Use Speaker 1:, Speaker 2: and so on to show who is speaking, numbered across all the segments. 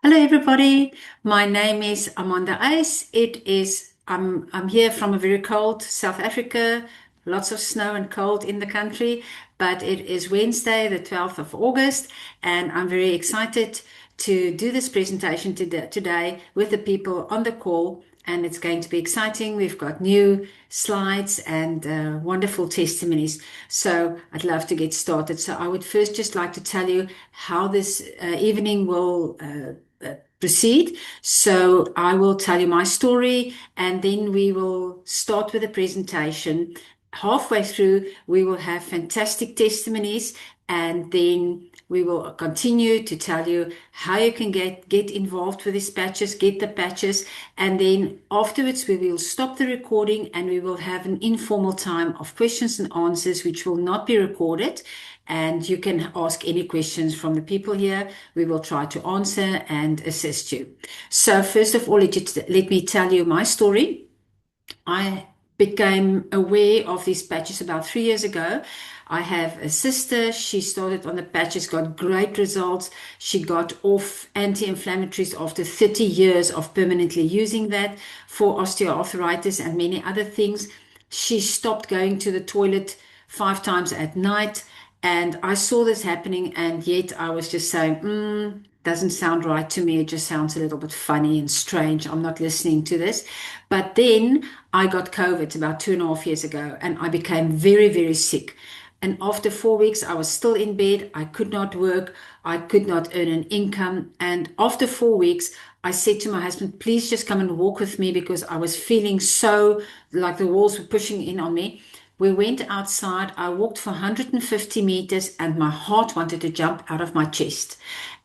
Speaker 1: Hello, everybody. My name is Amanda Ice. I'm here from a very cold South Africa, lots of snow and cold in the country, but it is Wednesday, the 12th of August, and I'm very excited to do this presentation today with the people on the call. And it's going to be exciting. We've got new slides and wonderful testimonies. So I'd love to get started. So I would first just like to tell you how this evening will proceed. So I will tell you my story and then we will start with the presentation. Halfway through, we will have fantastic testimonies and then we will continue to tell you how you can get involved with these patches, get the patches, and then afterwards we will stop the recording and we will have an informal time of questions and answers, which will not be recorded. And you can ask any questions from the people here. We will try to answer and assist you. So first of all, let me tell you my story. I became aware of these patches about 3 years ago. I have a sister. She started on the patches, got great results. She got off anti-inflammatories after 30 years of permanently using that for osteoarthritis and many other things. She stopped going to the toilet 5 times at night. And I saw this happening, and yet I was just saying, doesn't sound right to me. It just sounds a little bit funny and strange. I'm not listening to this. But then I got COVID about 2.5 years ago, and I became very, very sick. And after 4 weeks, I was still in bed. I could not work. I could not earn an income. And after 4 weeks, I said to my husband, please just come and walk with me because I was feeling so like the walls were pushing in on me. We went outside. I walked for 150 meters and my heart wanted to jump out of my chest.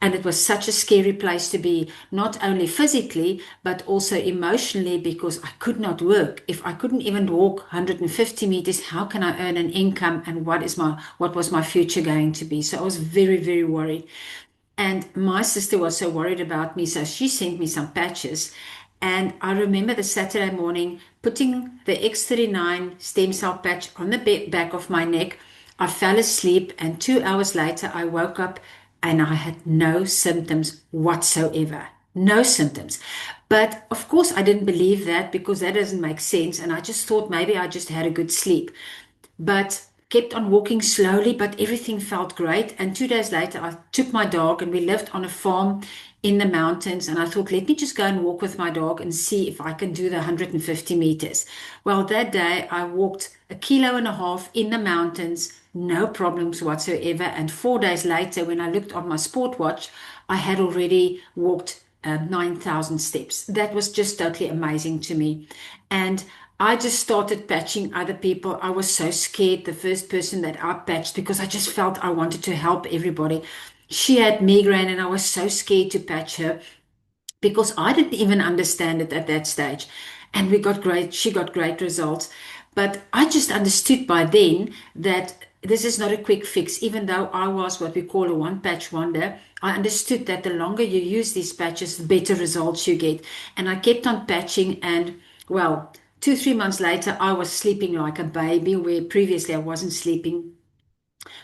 Speaker 1: And it was such a scary place to be, not only physically, but also emotionally, because I could not work. If I couldn't even walk 150 meters, how can I earn an income? And what was my future going to be? So I was very, very worried. And my sister was so worried about me, so she sent me some patches. And I remember the Saturday morning putting the X39 stem cell patch on the back of my neck. I fell asleep, and 2 hours later, I woke up and I had no symptoms whatsoever. No symptoms. But of course, I didn't believe that because that doesn't make sense. And I just thought maybe I just had a good sleep. But kept on walking slowly, but everything felt great. And 2 days later, I took my dog and we lived on a farm in the mountains. And I thought, let me just go and walk with my dog and see if I can do the 150 meters. Well, that day I walked 1.5 kilos in the mountains, no problems whatsoever. And 4 days later, when I looked on my sport watch, I had already walked 9,000 steps. That was just totally amazing to me. And I just started patching other people. I was so scared, the first person that I patched, because I just felt I wanted to help everybody. She had migraine and I was so scared to patch her because I didn't even understand it at that stage. And she got great results. But I just understood by then that this is not a quick fix. Even though I was what we call a one patch wonder, I understood that the longer you use these patches, the better results you get. And I kept on patching, and well, 2, 3 months later, I was sleeping like a baby, where previously I wasn't sleeping.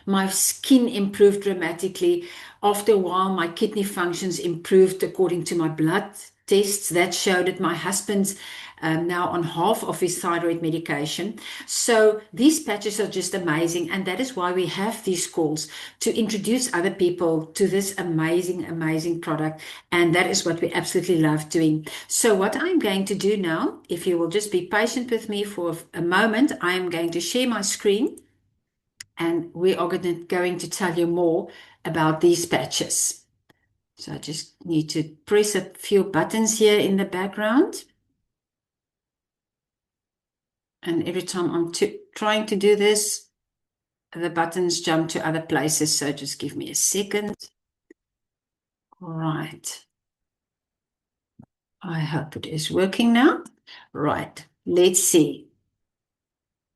Speaker 1: My skin improved dramatically. After a while, my kidney functions improved according to my blood tests. That showed that my husband's now on half of his thyroid medication. So these patches are just amazing. And that is why we have these calls to introduce other people to this amazing, amazing product. And that is what we absolutely love doing. So what I'm going to do now, if you will just be patient with me for a moment, I am going to share my screen and we are going to tell you more about these patches. So I just need to press a few buttons here in the background. And every time I'm trying to do this, the buttons jump to other places. So just give me a second. All right. I hope it is working now. Right. Let's see.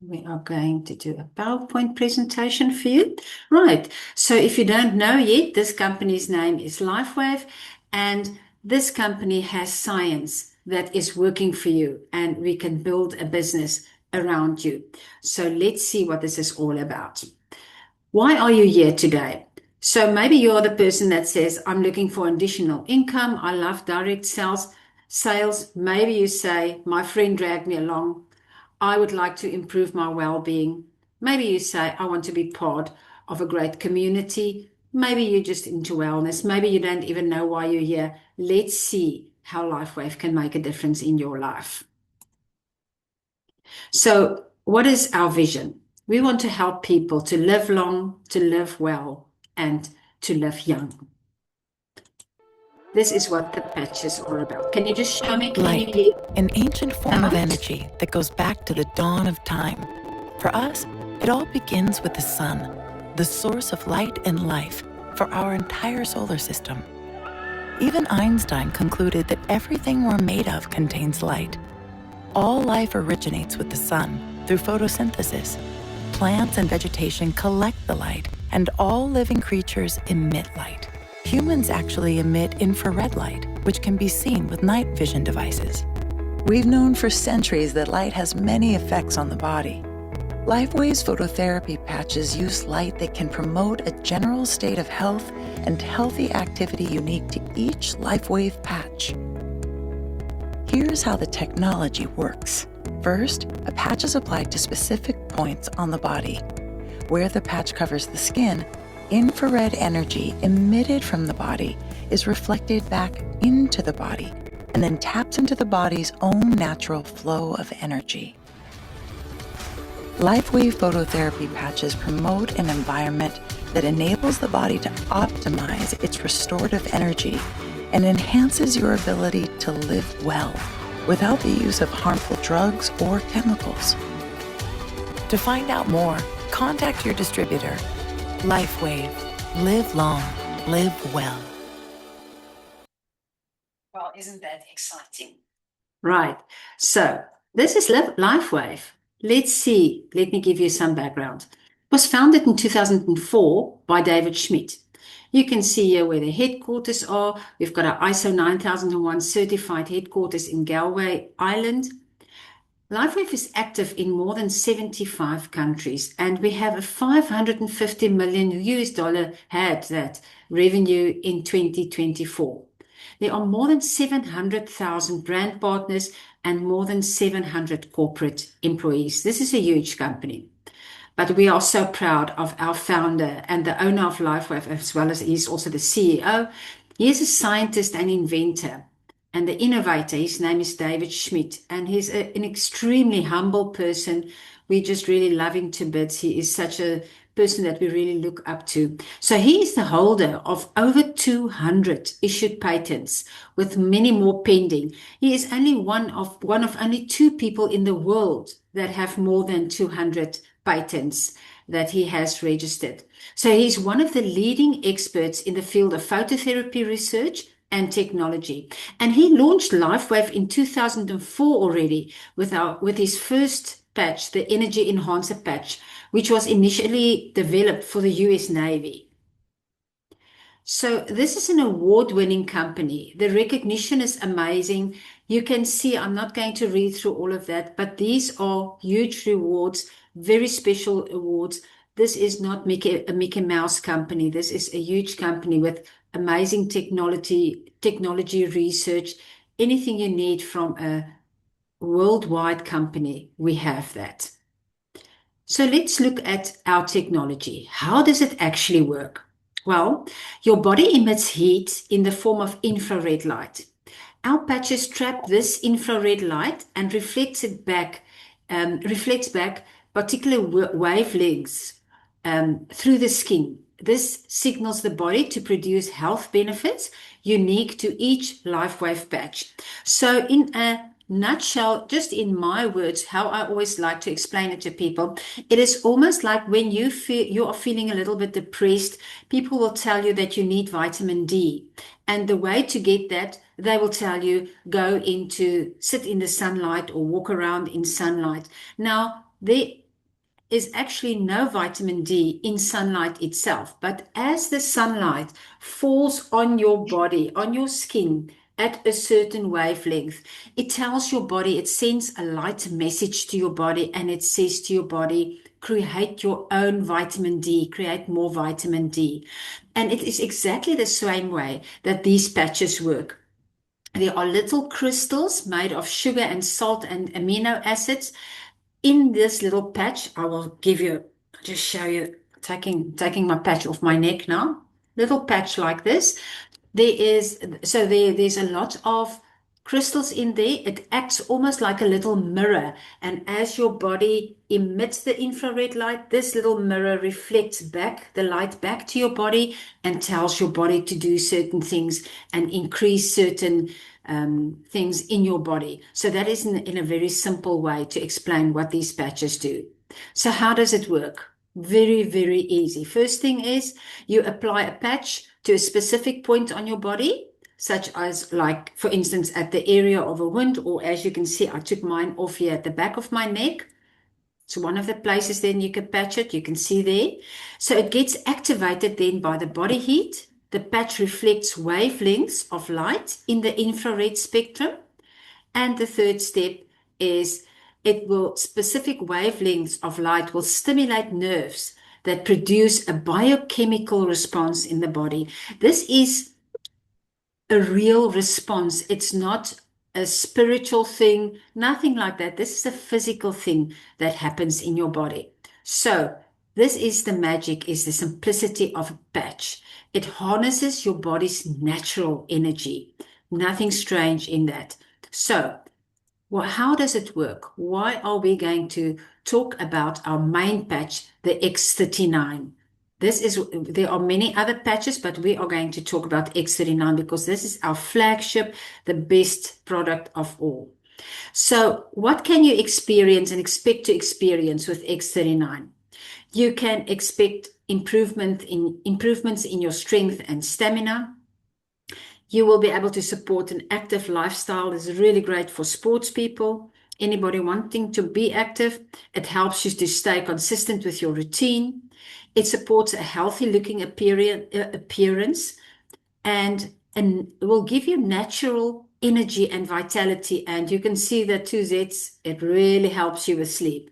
Speaker 1: We are going to do a PowerPoint presentation for you. Right. So if you don't know yet, this company's name is LifeWave, and this company has science that is working for you, and we can build a business around you. So let's see what this is all about. Why are you here today? So maybe you're the person that says, I'm looking for additional income. I love direct sales. Maybe you say, my friend dragged me along. I would like to improve my well-being. Maybe you say, I want to be part of a great community. Maybe you're just into wellness. Maybe you don't even know why you're here. Let's see how LifeWave can make a difference in your life. So, what is our vision? We want to help people to live long, to live well, and to live young. This is what the patch is all about. Can you just show me?
Speaker 2: Light, an ancient form of energy that goes back to the dawn of time. For us, it all begins with the sun, the source of light and life for our entire solar system. Even Einstein concluded that everything we're made of contains light. All life originates with the sun through photosynthesis. Plants and vegetation collect the light, and all living creatures emit light. Humans actually emit infrared light, which can be seen with night vision devices. We've known for centuries that light has many effects on the body. LifeWave's phototherapy patches use light that can promote a general state of health and healthy activity unique to each LifeWave patch. Here's how the technology works. First, a patch is applied to specific points on the body. Where the patch covers the skin, infrared energy emitted from the body is reflected back into the body and then taps into the body's own natural flow of energy. LifeWave phototherapy patches promote an environment that enables the body to optimize its restorative energy and enhances your ability to live well without the use of harmful drugs or chemicals. To find out more, contact your distributor. LifeWave. Live long, live well.
Speaker 1: Well, isn't that exciting? Right. So this is LifeWave. Let's see. Let me give you some background. It was founded in 2004 by David Schmidt. You can see here where the headquarters are. We've got our ISO 9001 certified headquarters in Galway, Ireland. LifeWave is active in more than 75 countries, and we have a $550 million had that revenue in 2024. There are more than 700,000 brand partners and more than 700 corporate employees. This is a huge company. But we are so proud of our founder and the owner of LifeWave, as well as he's also the CEO. He is a scientist and inventor and the innovator. His name is David Schmidt, and he's an extremely humble person. We just really love him to bits. He is such a person that we really look up to. So he is the holder of over 200 issued patents, with many more pending. He is only one of only two people in the world that have more than 200 patents that he has registered. So he's one of the leading experts in the field of phototherapy research and technology. And he launched LifeWave in 2004 already with his first patch, the Energy Enhancer patch, which was initially developed for the US Navy. So this is an award-winning company. The recognition is amazing. You can see, I'm not going to read through all of that, but these are huge rewards, very special awards. This is not a Mickey Mouse company. This is a huge company with amazing technology research, anything you need from a worldwide company, we have that. So let's look at our technology. How does it actually work? Well, your body emits heat in the form of infrared light. Our patches trap this infrared light and reflects back particular wavelengths through the skin. This signals the body to produce health benefits unique to each LifeWave patch. So in a nutshell, just in my words, how I always like to explain it to people, it is almost like when you are feeling a little bit depressed, people will tell you that you need vitamin D. And the way to get that, they will tell you, sit in the sunlight or walk around in sunlight. Now, there is actually no vitamin D in sunlight itself, but as the sunlight falls on your body, on your skin, at a certain wavelength, it tells your body, it sends a light message to your body, and it says to your body, create your own vitamin D, create more vitamin D. And it is exactly the same way that these patches work. There are little crystals made of sugar and salt and amino acids in this little patch. I will give you, just show you, taking my patch off my neck now. Little patch like this. There's a lot of crystals in there. It acts almost like a little mirror. And as your body emits the infrared light, this little mirror reflects back the light back to your body and tells your body to do certain things and increase certain things in your body. So that is in a very simple way to explain what these patches do. So how does it work? Very, very easy. First thing is you apply a patch to a specific point on your body, such as, like, for instance, at the area of a wound, or as you can see, I took mine off here at the back of my neck. So one of the places then you can patch it, you can see there. So it gets activated then by the body heat. The patch reflects wavelengths of light in the infrared spectrum. And the third step is specific wavelengths of light will stimulate nerves that produce a biochemical response in the body. This is a real response. It's not a spiritual thing, nothing like that. This is a physical thing that happens in your body. So this is the magic, is the simplicity of a patch. It harnesses your body's natural energy. Nothing strange in that. So, well, how does it work? Why are we going to talk about our main patch, the X39? There are many other patches, but we are going to talk about X39 because this is our flagship, the best product of all. So what can you experience and expect to experience with X39? You can expect improvements in your strength and stamina. You will be able to support an active lifestyle. This is really great for sports people. Anybody wanting to be active, it helps you to stay consistent with your routine. It supports a healthy looking appearance and will give you natural energy and vitality. And you can see the 2 Zs, it really helps you with sleep.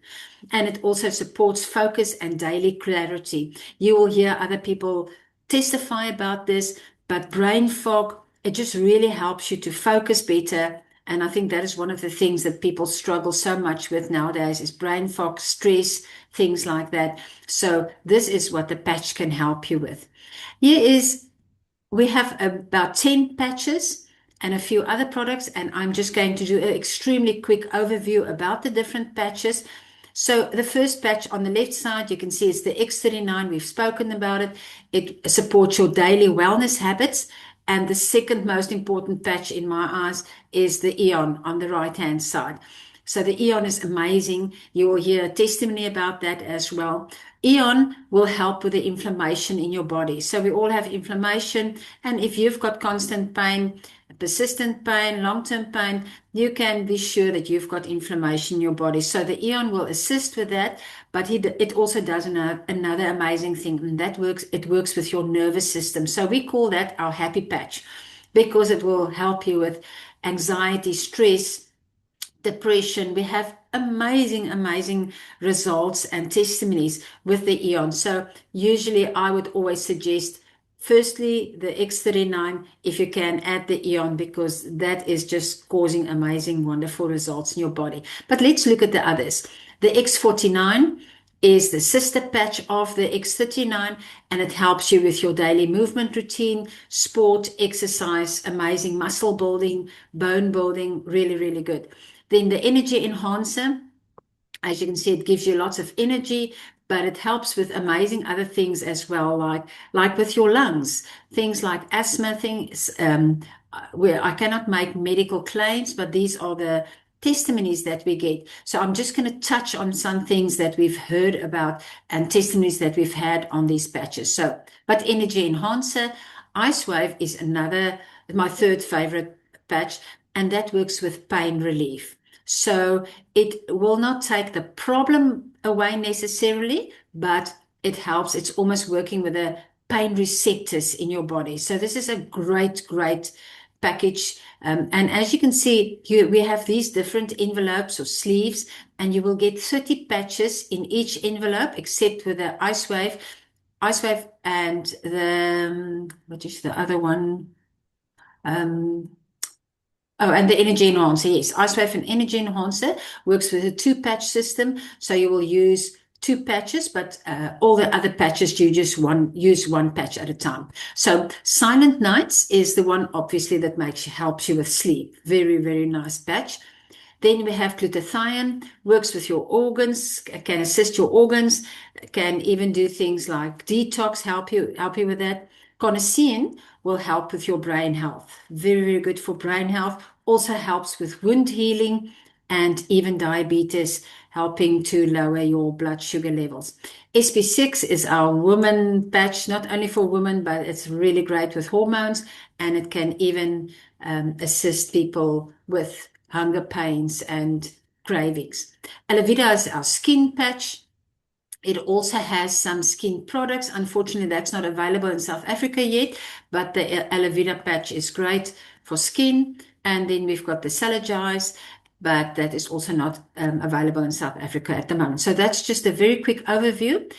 Speaker 1: And it also supports focus and daily clarity. You will hear other people testify about this, but brain fog, it just really helps you to focus better. And I think that is one of the things that people struggle so much with nowadays is brain fog, stress, things like that. So this is what the patch can help you with. We have about 10 patches and a few other products, and I'm just going to do an extremely quick overview about the different patches. So the first patch on the left side, you can see it's the X39. We've spoken about it. It supports your daily wellness habits. And the second most important patch in my eyes is the Eon on the right-hand side. So the Eon is amazing. You will hear a testimony about that as well. Eon will help with the inflammation in your body. So we all have inflammation. And if you've got constant pain, persistent pain, long-term pain, you can be sure that you've got inflammation in your body. So the Eon will assist with that, but it also does another amazing thing, and it works with your nervous system. So we call that our happy patch because it will help you with anxiety, stress, depression. We have amazing results and testimonies with the Eon. So usually I would always suggest, firstly, the X39, if you can add the Eon, because that is just causing amazing, wonderful results in your body. But let's look at the others. The X49 is the sister patch of the X39, and it helps you with your daily movement routine, sport, exercise, amazing muscle building, bone building, really good. Then the Energy Enhancer, as you can see, it gives you lots of energy, but it helps with amazing other things as well, like with your lungs, things like asthma, things where I cannot make medical claims, but these are the testimonies that we get. So I'm just going to touch on some things that we've heard about and testimonies that we've had on these patches. But Energy Enhancer, Ice Wave is my third favorite patch, and that works with pain relief. So it will not take the problem away necessarily, but it helps. It's almost working with the pain receptors in your body. So this is a great package. And as you can see, we have these different envelopes or sleeves, and you will get 30 patches in each envelope, except with the Ice Wave and the, what is the other one? Oh, and the Energy Enhancer, yes. Ice Wave and Energy Enhancer works with a 2-patch system. So you will use 2 patches, but all the other patches, you just use 1 patch at a time. So Silent Nights is the one, obviously, that helps you with sleep. Very, very nice patch. Then we have glutathione, works with your organs, can assist your organs, can even do things like detox, help you with that. Carnosine will help with your brain health. Very, very good for brain health. Also helps with wound healing and even diabetes, helping to lower your blood sugar levels. SP6 is our woman patch, not only for women, but it's really great with hormones, and it can even assist people with hunger pains and cravings. Aloe Vera is our skin patch. It also has some skin products. Unfortunately, that's not available in South Africa yet, but the Aloe Vera patch is great for skin. And then we've got the Celagize, but that is also not available in South Africa at the moment. So that's just a very quick overview.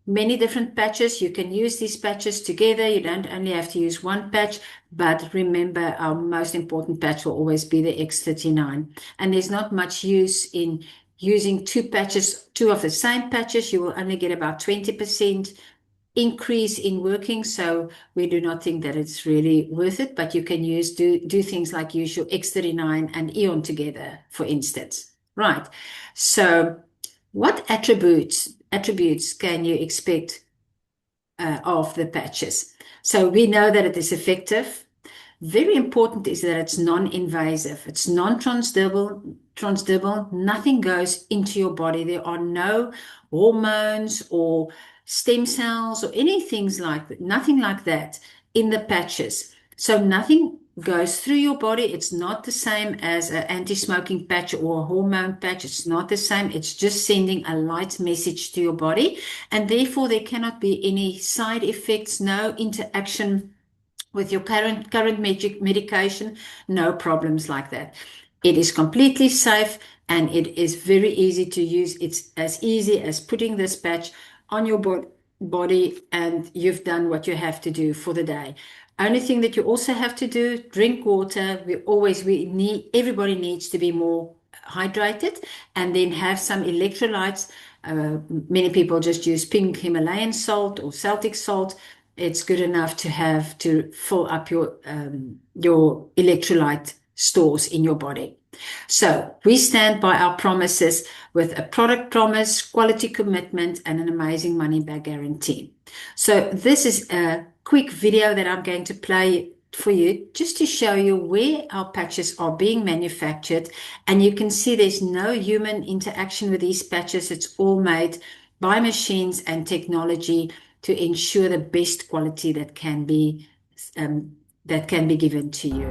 Speaker 1: Many different patches. You can use these patches together. You don't only have to use 1 patch, but remember, our most important patch will always be the X39. And there's not much use in using 2 patches, 2 of the same patches. You will only get about 20% increase in working. So we do not think that it's really worth it, but you can do things like use your X39 and Eon together, for instance. Right. So what attributes can you expect of the patches? So we know that it is effective. Very important is that it's non-invasive. It's non-transdermal. Nothing goes into your body. There are no hormones or stem cells or anything like that, nothing like that in the patches. So nothing goes through your body. It's not the same as an anti-smoking patch or a hormone patch. It's not the same. It's just sending a light message to your body, and therefore there cannot be any side effects, no interaction with your current medication, no problems like that. It is completely safe, and it is very easy to use. It's as easy as putting this patch on your body, and you've done what you have to do for the day. Only thing that you also have to do, drink water. Everybody needs to be more hydrated, and then have some electrolytes. Many people just use pink Himalayan salt or Celtic salt. It's good enough to fill up your electrolyte stores in your body. So we stand by our promises with a product promise, quality commitment, and an amazing money back guarantee. So this is a quick video that I'm going to play for you, just to show you where our patches are being manufactured. And you can see there's no human interaction with these patches. It's all made by machines and technology to ensure the best quality that can be given to you.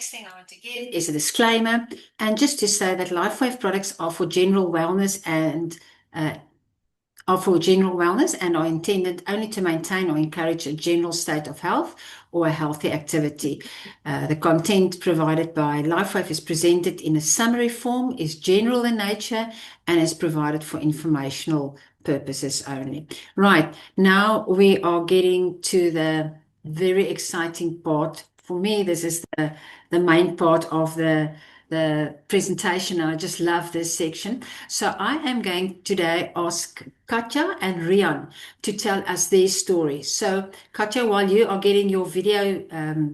Speaker 1: next thing I want to get is a disclaimer, and just to say that LifeWave products are for general wellness and are intended only to maintain or encourage a general state of health or a healthy activity. The content provided by LifeWave is presented in a summary form, is general in nature, and is provided for informational purposes only. Right, now we are getting to the very exciting part. For me, this is the main part of the presentation. I just love this section. So I am going today ask Katja and Rian to tell us their story. So Katja, while you are getting your video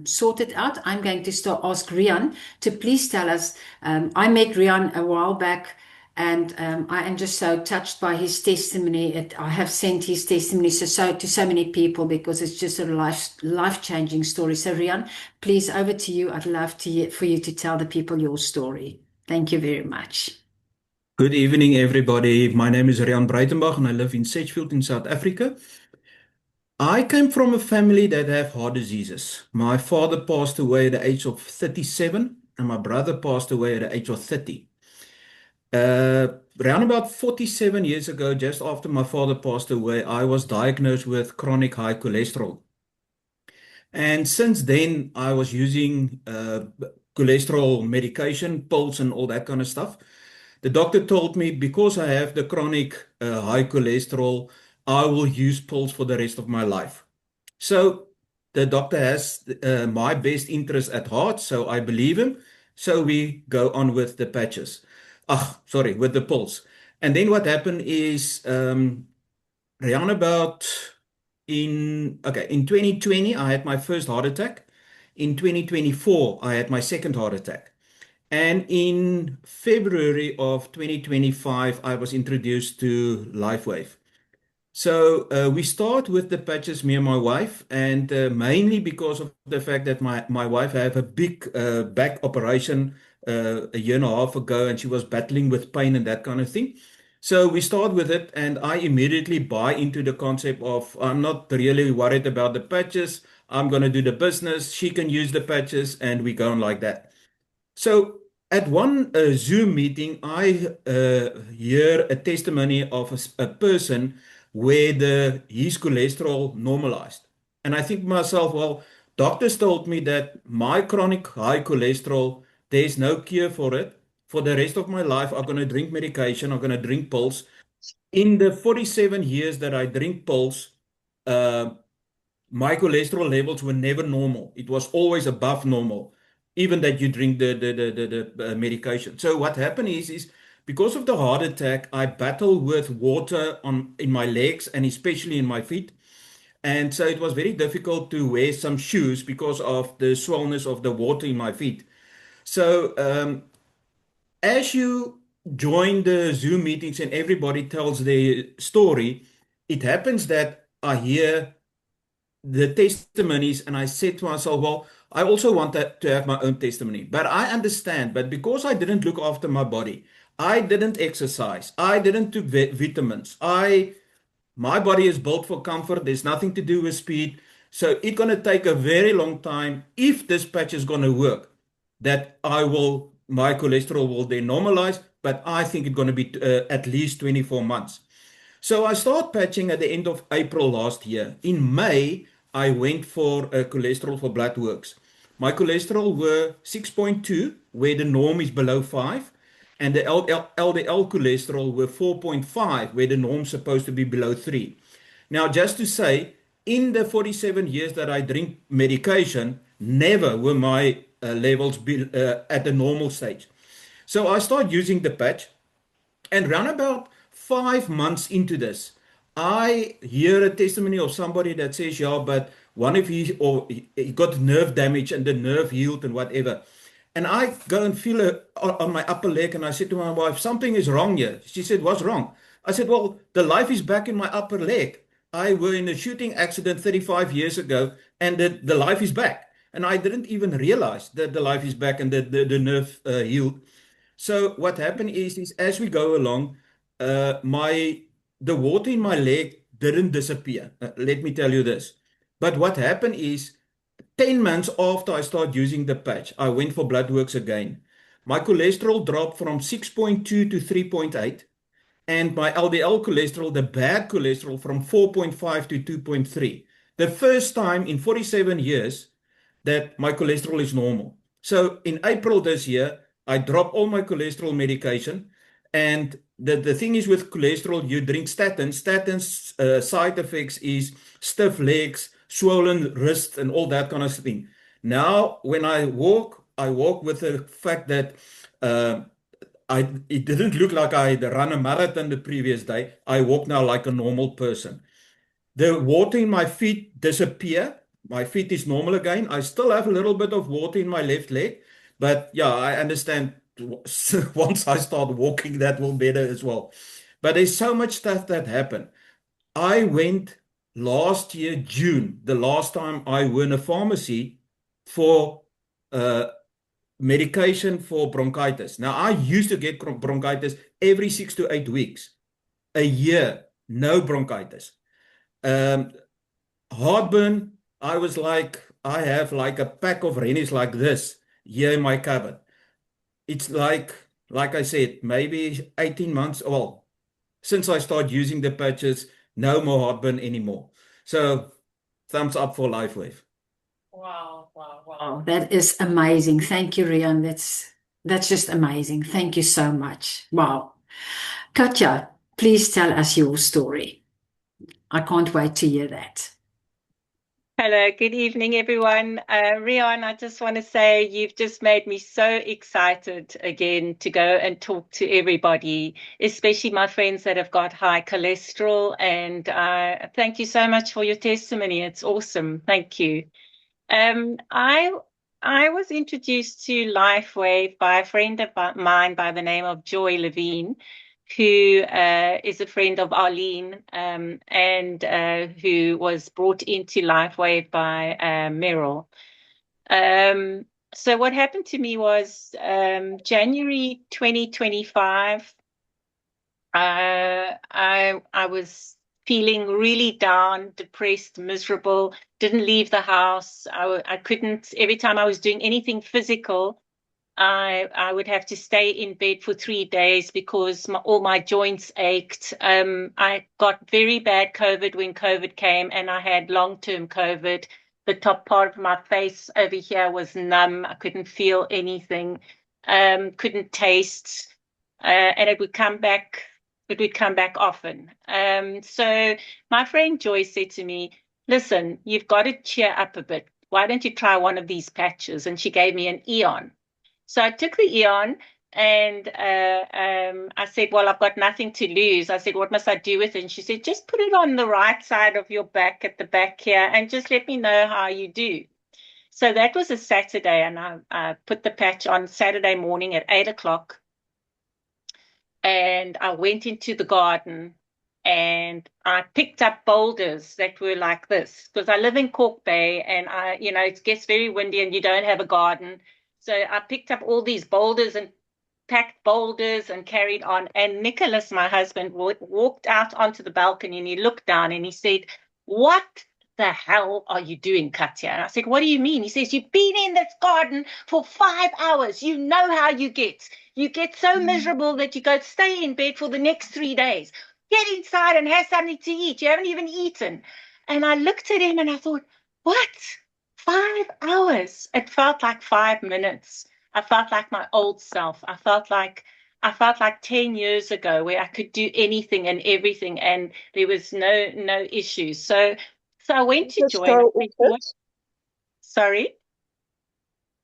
Speaker 1: sorted out, I'm going to ask Rian to please tell us. I met Rian a while back, and I am just so touched by his testimony. I have sent his testimony to so many people because it's just a life-changing story. So Rian, please, over to you. I'd love for you to tell the people your story. Thank you very much.
Speaker 3: Good evening, everybody. My name is Rian Breitenbach and I live in Sedgefield in South Africa. I came from a family that have heart diseases. My father passed away at the age of 37 and my brother passed away at the age of 30. Around about 47 years ago, just after my father passed away, I was diagnosed with chronic high cholesterol. And since then, I was using cholesterol medication, pills, and all that kind of stuff. The doctor told me because I have the chronic high cholesterol, I will use pills for the rest of my life. So the doctor has my best interest at heart, so I believe him. So we go on with the patches. With the pills. And then what happened is around about in 2020, I had my first heart attack. In 2024, I had my second heart attack. And in February of 2025, I was introduced to LifeWave. So we start with the patches, me and my wife, and mainly because of the fact that my wife had a big back operation a year and a half ago, and she was battling with pain and that kind of thing. So we start with it, and I immediately buy into the concept of I'm not really worried about the patches. I'm going to do the business. She can use the patches, and we go on like that. So at one Zoom meeting, I hear a testimony of a person where his cholesterol normalized. And I think to myself, well, doctors told me that my chronic high cholesterol, there's no cure for it. For the rest of my life, I'm going to drink medication, I'm going to drink pills. In the 47 years that I drink pills, my cholesterol levels were never normal. It was always above normal, even that you drink the medication. So what happened is because of the heart attack, I battle with water in my legs and especially in my feet. And so it was very difficult to wear some shoes because of the swollenness of the water in my feet. So as you join the Zoom meetings and everybody tells their story, it happens that I hear the testimonies and I said to myself, well, I also want to have my own testimony. But I understand, but because I didn't look after my body, I didn't exercise, I didn't take vitamins, my body is built for comfort, there's nothing to do with speed. So it's going to take a very long time, if this patch is going to work, that my cholesterol will then normalize, but I think it's going to be at least 24 months. So I started patching at the end of April last year. In May, I went for cholesterol for blood works. My cholesterol were 6.2, where the norm is below 5, and the LDL cholesterol were 4.5, where the norm's supposed to be below 3. Now, just to say, in the 47 years that I drink medication, never were my levels at the normal stage. So I started using the patch, and round about 5 months into this, I hear a testimony of somebody that says, yeah, but one of he got nerve damage and the nerve healed and whatever. And I go and feel it on my upper leg, and I said to my wife, something is wrong here. She said, what's wrong? I said, well, the life is back in my upper leg. I were in a shooting accident 35 years ago, and the life is back. And I didn't even realize that the life is back and the nerve healed. So what happened is as we go along, the water in my leg didn't disappear. Let me tell you this. But what happened is 10 months after I started using the patch, I went for blood works again. My cholesterol dropped from 6.2 to 3.8, and my LDL cholesterol, the bad cholesterol, from 4.5 to 2.3. The first time in 47 years that my cholesterol is normal. So in April this year, I dropped all my cholesterol medication. And the thing is with cholesterol, you drink statins. Statins side effects is stiff legs, swollen wrists, and all that kind of thing. Now, when I walk with the fact that it didn't look like I had run a marathon the previous day. I walk now like a normal person. The water in my feet disappear. My feet is normal again. I still have a little bit of water in my left leg, but yeah, I understand once I start walking, that will better as well. But there's so much stuff that happened. I went last year, June, the last time I went to a pharmacy for uh, medication for bronchitis. Now, I used to get bronchitis every 6 to 8 weeks, a year, no bronchitis. Um, Heartburn, I was like, I have like a pack of Rennies like this here in my cupboard. It's like I said, maybe 18 months, well, since I started using the patches, no more heartburn anymore. So, thumbs up for LifeWave.
Speaker 1: Wow, wow, wow. That is amazing. Thank you, Rian. That's just amazing. Thank you so much. Wow. Katja, please tell us your story. I can't wait to hear that.
Speaker 4: Hello, good evening, everyone. Rian, I just want to say you've just made me so excited again to go and talk to everybody, especially my friends that have got high cholesterol. And thank you so much for your testimony. It's awesome. Thank you. I was introduced to LifeWave by a friend of mine by the name of Joy Levine, who is a friend of Arlene, and who was brought into LifeWave by Meryl. So what happened to me was January 2025. I was feeling really down, depressed, miserable, didn't leave the house. I couldn't, every time I was doing anything physical, I would have to stay in bed for 3 days because all my joints ached. I got very bad COVID when COVID came, and I had long-term COVID. The top part of my face over here was numb. I couldn't feel anything, couldn't taste, and it would come back. It would come back often. So my friend Joy said to me, "Listen, you've got to cheer up a bit. Why don't you try one of these patches?" And she gave me an Eon. So I took the Eon, and I said, well, I've got nothing to lose. I said, what must I do with it? And she said, just put it on the right side of your back, at the back here, and just let me know how you do. So that was a Saturday, and I put the patch on Saturday morning at 8 o'clock. And I went into the garden, and I picked up boulders that were like this, because I live in Kalk Bay, and it gets very windy and you don't have a garden. So I picked up all these boulders and packed boulders and carried on. And Nicholas, my husband, walked out onto the balcony, and he looked down and he said, "What the hell are you doing, Katja?" And I said, "What do you mean?" He says, "You've been in this garden for 5 hours. You know how you get. You get so miserable that you go stay in bed for the next 3 days. Get inside and have something to eat. You haven't even eaten." And I looked at him and I thought, what? 5 hours. It felt like 5 minutes. I felt like my old self. I felt like 10 years ago, where I could do anything and everything, and there was no issues. So I went to Joy. Sorry.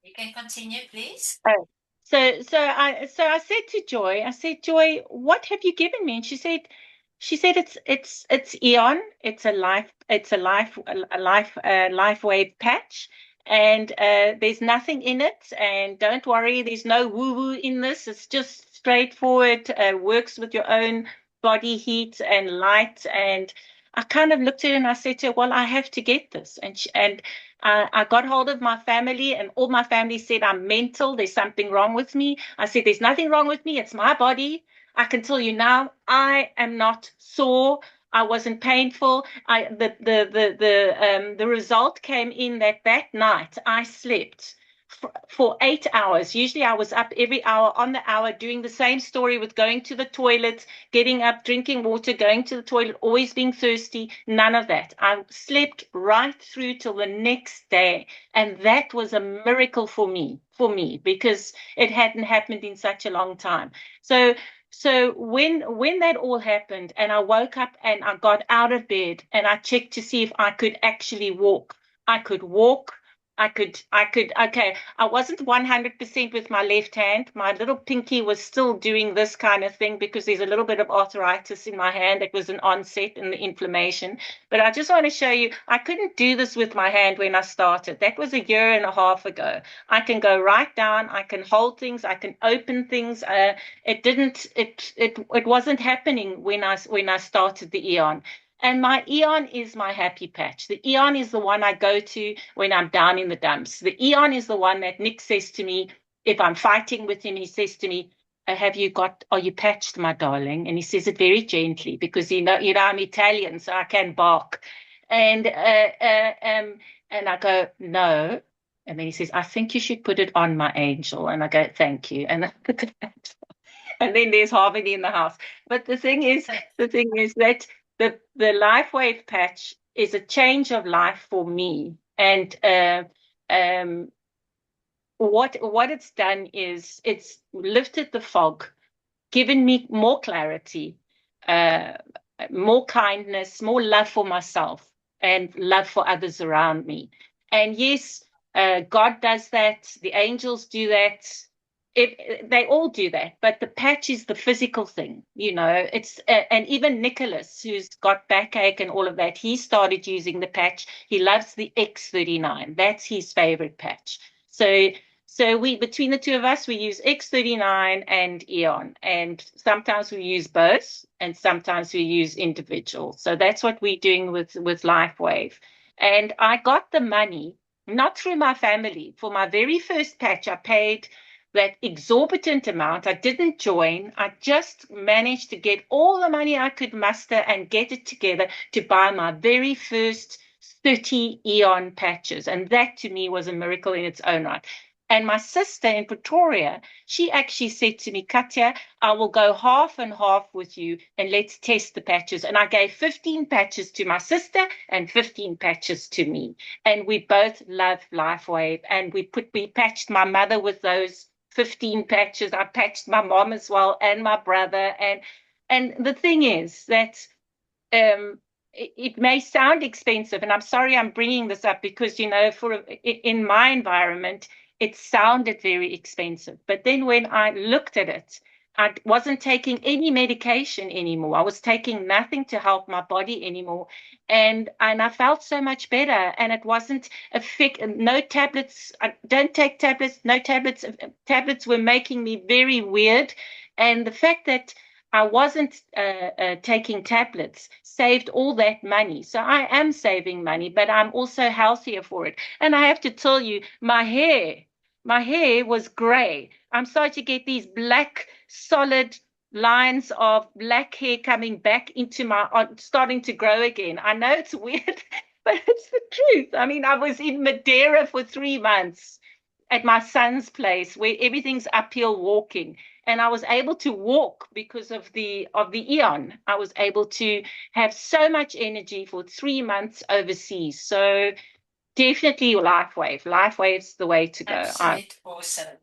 Speaker 1: You can continue, please.
Speaker 4: Oh. So I said to Joy, "Joy, what have you given me?" And she said it's Eon. It's a LifeWave patch, and there's nothing in it. And don't worry, there's no woo-woo in this. It's just straightforward. Works with your own body heat and light. And I kind of looked at it and I said to her, "Well, I have to get this." And I got hold of my family, and all my family said I'm mental. There's something wrong with me. I said, "There's nothing wrong with me. It's my body. I can tell you now, I am not sore. I wasn't painful. The result came in that night I slept for 8 hours. Usually I was up every hour on the hour doing the same story with going to the toilet, getting up, drinking water, going to the toilet, always being thirsty. None of that. I slept right through till the next day. And that was a miracle for me, because it hadn't happened in such a long time. So when that all happened and I woke up and I got out of bed and I checked to see if I could actually walk, I could walk. Okay, I wasn't 100% with my left hand. My little pinky was still doing this kind of thing because there's a little bit of arthritis in my hand. It was an onset in the inflammation. But I just want to show you, I couldn't do this with my hand when I started. That was a year and a half ago. I can go right down. I can hold things. I can open things. It wasn't happening when I started the Eon. And my Eon is my happy patch. The Eon is the one I go to when I'm down in the dumps. The Eon is the one that Nick says to me, if I'm fighting with him, he says to me, are you patched, my darling? And he says it very gently because, I'm Italian, so I can bark. And I go, no. And then he says, I think you should put it on, my angel. And I go, thank you. And I put it on. And then there's harmony in the house. But the thing is that the LifeWave patch is a change of life for me. And what it's done is it's lifted the fog, given me more clarity, more kindness, more love for myself and love for others around me. And yes, God does that. The angels do that. They all do that, but the patch is the physical thing, it's and even Nicholas, who's got backache and all of that, he started using the patch. He loves the X39. That's his favorite patch. So we, between the two of us, we use X39 and Eon, and sometimes we use both and sometimes we use individual. So that's what we're doing with LifeWave. And I got the money not through my family. For my very first patch, I paid that exorbitant amount. I didn't join. I just managed to get all the money I could muster and get it together to buy my very first 30 Eon patches. And that to me was a miracle in its own right. And my sister in Pretoria, she actually said to me, Katja, I will go half and half with you and let's test the patches. And I gave 15 patches to my sister and 15 patches to me. And we both love LifeWave. And we patched my mother with those 15 patches. I patched my mom as well and my brother. And the thing is that it may sound expensive, and I'm sorry I'm bringing this up because, in my environment, it sounded very expensive. But then when I looked at it, I wasn't taking any medication anymore. I was taking nothing to help my body anymore. And I felt so much better. And it wasn't no tablets. I don't take tablets, no tablets. Tablets were making me very weird. And the fact that I wasn't taking tablets saved all that money. So I am saving money, but I'm also healthier for it. And I have to tell you, my hair was gray. I'm starting to get these black, solid lines of black hair coming back into starting to grow again. I know it's weird, but it's the truth. I mean, I was in Madeira for 3 months at my son's place where everything's uphill walking. And I was able to walk because of the Eon. I was able to have so much energy for 3 months overseas. So definitely LifeWave. LifeWave's the way to go.
Speaker 1: Absolutely awesome.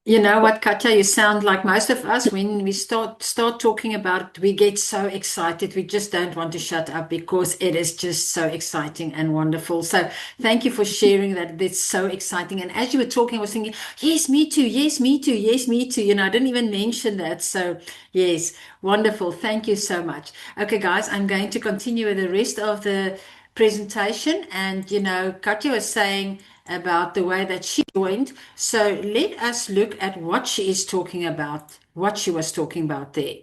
Speaker 1: You know what, Katja, you sound like most of us. When we start talking about it, we get so excited. We just don't want to shut up because it is just so exciting and wonderful. So thank you for sharing that. It's so exciting. And as you were talking, I was thinking, yes, me too. Yes, me too. Yes, me too. I didn't even mention that. So yes, wonderful. Thank you so much. Okay, guys, I'm going to continue with the rest of the presentation. And, Katja was saying about the way that she joined. So let us look at what she is talking about, what she was talking about there.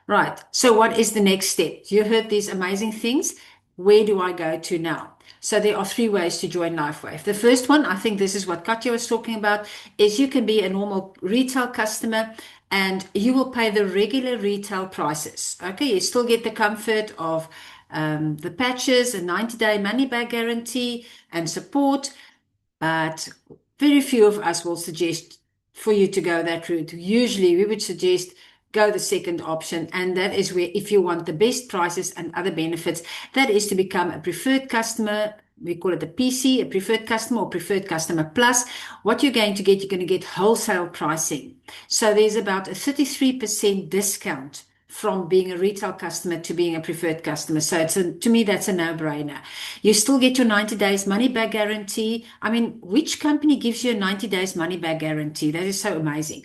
Speaker 1: Right. So what is the next step? You heard these amazing things. Where do I go to now? So there are 3 ways to join LifeWave. The first one, I think this is what Katja was talking about, is you can be a normal retail customer and you will pay the regular retail prices. Okay, you still get the comfort of the patches, a 90-day money-back guarantee and support, but very few of us will suggest for you to go that route. Usually we would suggest go the second option, and that is where, if you want the best prices and other benefits, that is to become a preferred customer. We call it a PC, a preferred customer or preferred customer plus. What you're going to get, you're going to get wholesale pricing. So there's about a 33% discount from being a retail customer to being a preferred customer. So to me, that's a no-brainer. You still get your 90 days money-back guarantee. I mean, which company gives you a 90 days money-back guarantee? That is so amazing.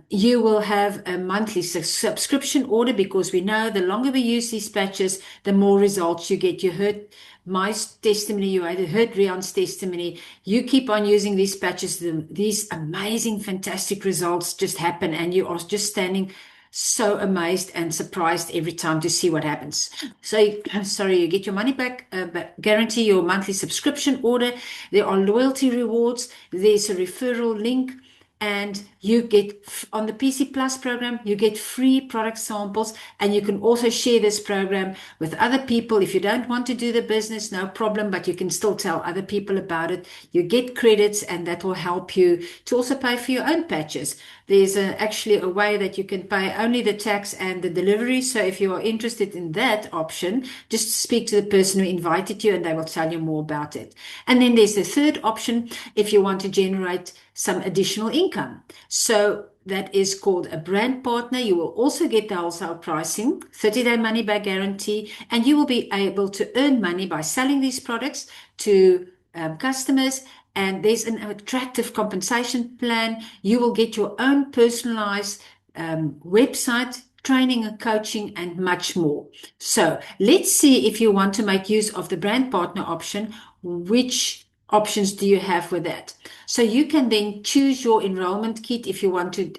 Speaker 1: You will have a monthly subscription order, because we know the longer we use these patches, the more results you get. You heard my testimony, you heard Rian's testimony. You keep on using these patches, these amazing, fantastic results just happen, and you are just standing so amazed and surprised every time to see what happens. So, sorry, you get your money back guarantee, your monthly subscription order. There are loyalty rewards. There's a referral link. And you get, on the PC Plus program, you get free product samples, and you can also share this program with other people. If you don't want to do the business, no problem, but you can still tell other people about it. You get credits, and that will help you to also pay for your own patches. There's actually a way that you can pay only the tax and the delivery. So if you are interested in that option, just speak to the person who invited you, and they will tell you more about it. And then there's the third option, if you want to generate some additional income. So that is called a brand partner. You will also get the wholesale pricing, 30-day money-back guarantee, and you will be able to earn money by selling these products to customers. And there's an attractive compensation plan. You will get your own personalized website, training and coaching, and much more. So let's see, if you want to make use of the brand partner option, which options do you have with that? So you can then choose your enrollment kit if you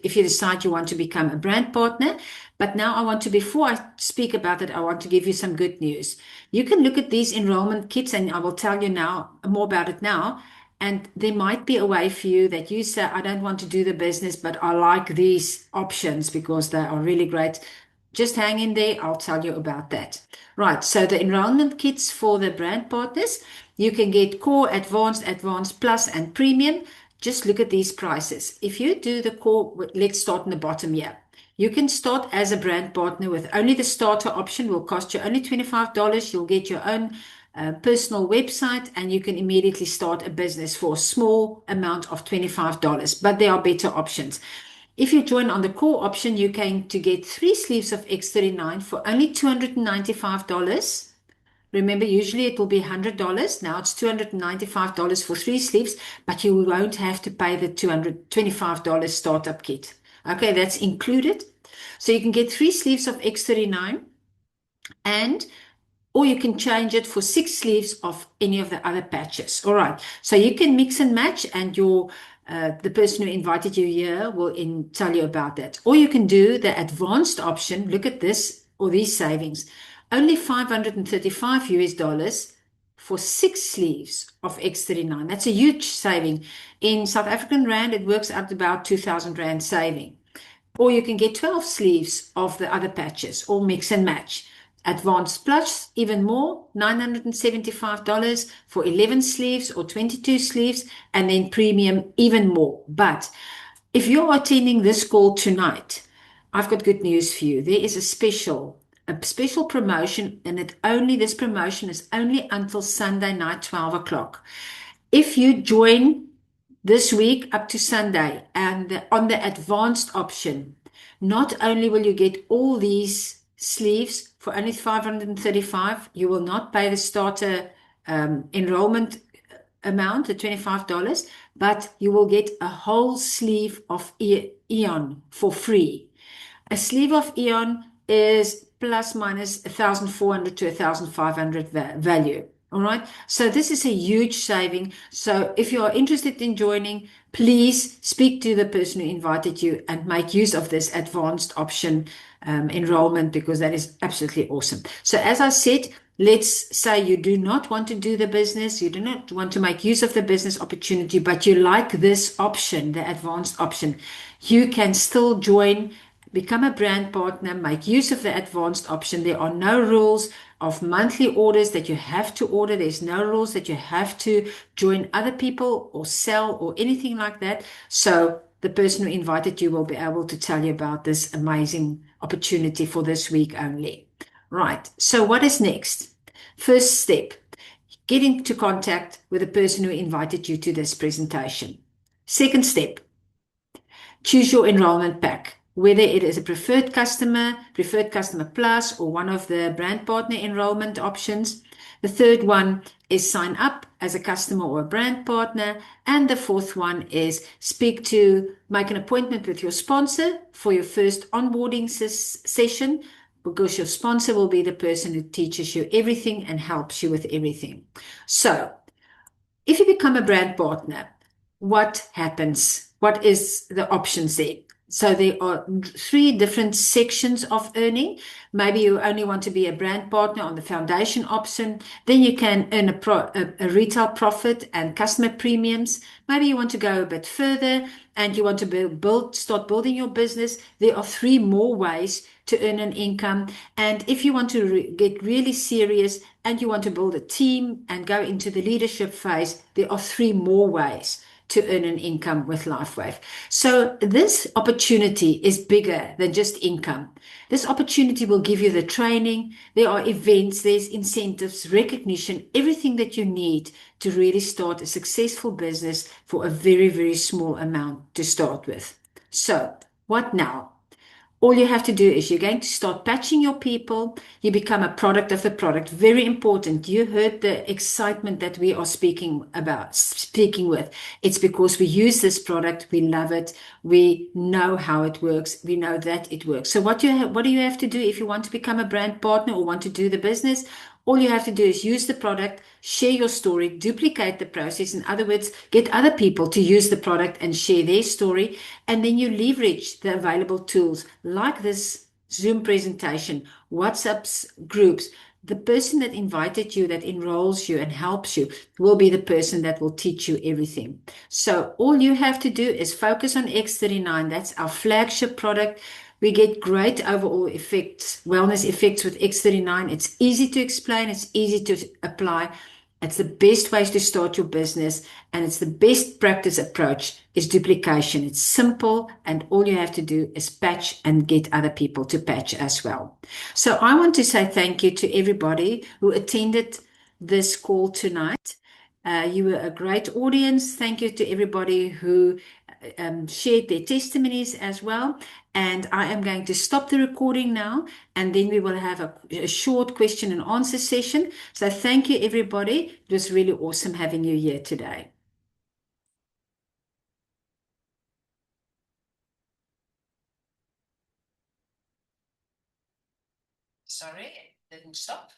Speaker 1: decide you want to become a brand partner. But now before I speak about it, I want to give you some good news. You can look at these enrollment kits, and I will tell you now more about it now. And there might be a way for you that you say, I don't want to do the business, but I like these options because they are really great. Just hang in there. I'll tell you about that. Right. So the enrollment kits for the brand partners, you can get core, advanced plus, and premium. Just look at these prices. If you do the core, let's start in the bottom here. You can start as a brand partner with only the starter option. Will cost you only $25. You'll get your own personal website, and you can immediately start a business for a small amount of $25. But there are better options. If you join on the core option, you're going to get 3 sleeves of X39 for only $295. Remember, usually it will be $100. Now it's $295 for 3 sleeves, but you won't have to pay the $225 startup kit. Okay, that's included. So you can get 3 sleeves of X39, or you can change it for 6 sleeves of any of the other patches. All right, so you can mix and match, and the person who invited you here will tell you about that. Or you can do the advanced option. Look at this, or these savings. Only $535 for 6 sleeves of X39. That's a huge saving. In South African Rand, it works out about 2,000 Rand saving. Or you can get 12 sleeves of the other patches, or mix and match. Advanced Plus, even more, $975 for 11 sleeves or 22 sleeves, and then premium, even more. But if you're attending this call tonight, I've got good news for you. There is a special promotion, and this promotion is only until Sunday night, 12 o'clock. If you join this week up to Sunday and on the advanced option, not only will you get all these sleeves for only $535, you will not pay the starter enrollment amount, the $25, but you will get a whole sleeve of Eon for free. A sleeve of Eon is plus minus 1,400 to 1,500 value. All right. So this is a huge saving. So if you are interested in joining, please speak to the person who invited you and make use of this advanced option enrollment, because that is absolutely awesome. So as I said, let's say you do not want to do the business, you do not want to make use of the business opportunity, but you like this option, the advanced option, you can still join, become a brand partner, make use of the advanced option. There are no rules of monthly orders that you have to order. There's no rules that you have to join other people or sell or anything like that. So the person who invited you will be able to tell you about this amazing opportunity for this week only. Right. So what is next? First step, get into contact with the person who invited you to this presentation. Second step, choose your enrollment pack, whether it is a preferred customer plus, or one of the brand partner enrollment options. The third one is sign up as a customer or a brand partner. And the fourth one is make an appointment with your sponsor for your first onboarding session, because your sponsor will be the person who teaches you everything and helps you with everything. So if you become a brand partner, what happens? What is the options there? So there are 3 different sections of earning. Maybe you only want to be a brand partner on the foundation option. Then you can earn a retail profit and customer premiums. Maybe you want to go a bit further and you want to start building your business. There are 3 more ways to earn an income. And if you want to get really serious and you want to build a team and go into the leadership phase, there are 3 more ways to earn an income with LifeWave. So this opportunity is bigger than just income. This opportunity will give you the training. There are events, there's incentives, recognition, everything that you need to really start a successful business for a very, very small amount to start with. So what now? All you have to do is you're going to start patching your people. You become a product of the product. Very important. You heard the excitement that we are speaking with. It's because we use this product. We love it. We know how it works. We know that it works. So what do you have to do if you want to become a brand partner or want to do the business? All you have to do is use the product, share your story, duplicate the process. In other words, get other people to use the product and share their story. And then you leverage the available tools like this Zoom presentation, WhatsApp's groups. The person that invited you, that enrolls you and helps you, will be the person that will teach you everything. So all you have to do is focus on X39. That's our flagship product. We get great overall effects, wellness effects with X39. It's easy to explain. It's easy to apply. It's the best ways to start your business, and it's the best practice approach is duplication. It's simple, and all you have to do is patch and get other people to patch as well. So I want to say thank you to everybody who attended this call tonight. You were a great audience. Thank you to everybody who shared their testimonies as well. And I am going to stop the recording now, and then we will have a short question and answer session. So thank you, everybody. It was really awesome having you here today. Sorry, it didn't stop.